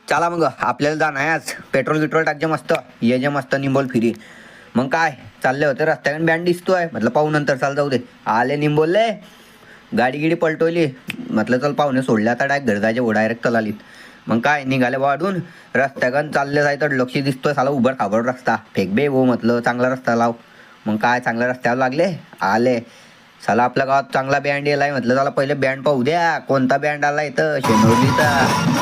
चला मग आपल्याला जाणं आहे आज. पेट्रोल गिट्रोल टाकजे मस्त, ये जे मस्त निंबोल फिरी. मग काय चालले होते रस्त्याकडे, बँड दिसतोय म्हटलं पाहू नंतर, चाल जाऊ दे. आले निंबोलले, गाडी गिडी पलटवली, म्हटलं चल पाहुणे सोडले आता, डायरेक्ट घर जायचे, डायरेक्ट चलालीत. मग काय निघाले वाढून रस्त्याकडे चालले जायचं, लक्ष दिसतोय साला उभर खाबर रस्ता, फेक बे वो म्हटलं चांगला रस्ता लाव. मग काय चांगल्या रस्त्यावर लागले, आले. साला आपल्या गावात चांगला बँड येलाय, म्हटलं चला पहिले बँड पाहू द्या, कोणता बँड आला इथं शेनोलीचा.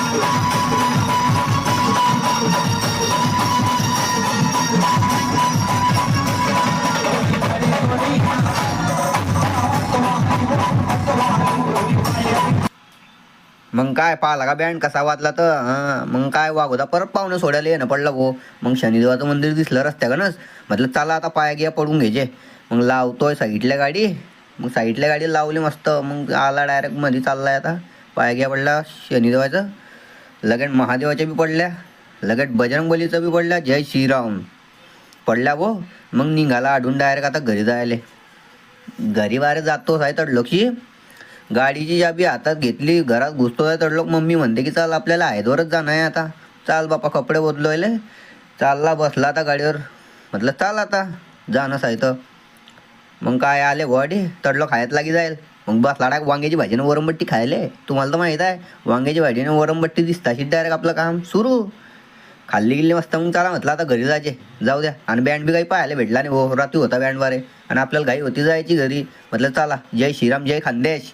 मग काय पाहिला का बँड कसा वाजला तर, मग काय वागोदा परत पाहुणे सोडायला येणं पडलं गो. मग शनिदेवाचं मंदिर दिसलं रस्त्याकडनंच, म्हटलं चला आता पाया घ्या पडून घ्यायचे. मग लावतोय साईडल्या गाडी, मग साईडल्या गाडी लावली मस्त, मग आला डायरेक्ट मध्ये चाललाय आता. पाया घ्या पडला शनिदेवाचं, लगेच महादेवाच्या बी पडल्या, लगेच बजरंगबलीचं बी पडल्या, जय श्रीराम पडल्या गो. मग निघाला आढून डायरेक्ट आता घरी जायले. घरी बाहेर जातो साय तडलोकशी, गाडीची चाबी हातात घेतली, घरात घुसतोय तडलोक. मम्मी म्हणते की चाल आपल्याला हरिद्वारच जाणं आहे आता, चाल बापा कपडे बदलवले, चालला बसला आता गाडीवर. म्हटलं चाल आता जाणं सायतं. मग काय आले गुवाहाटी, तडलोक खायत लागी जाईल. मग बसला डायरेक्ट वांग्याची भाजीनं वरमबट्टी खायले. तुम्हाला तर माहीत आहे वांग्याची भाजीनं वरमबट्टी दिसताशी डायरेक्ट आपलं काम सुरू. खाल्ली गेली मस्त. मग चला म्हटलं आता घरी जायचे, जाऊ द्या. आणि बँड बी काही पाहायला भेटला नाही, हो रात्री होता बँड वारे, आणि आपल्याला घाई होती जायची घरी. म्हटलं चला, जय श्रीराम जय खानदेश.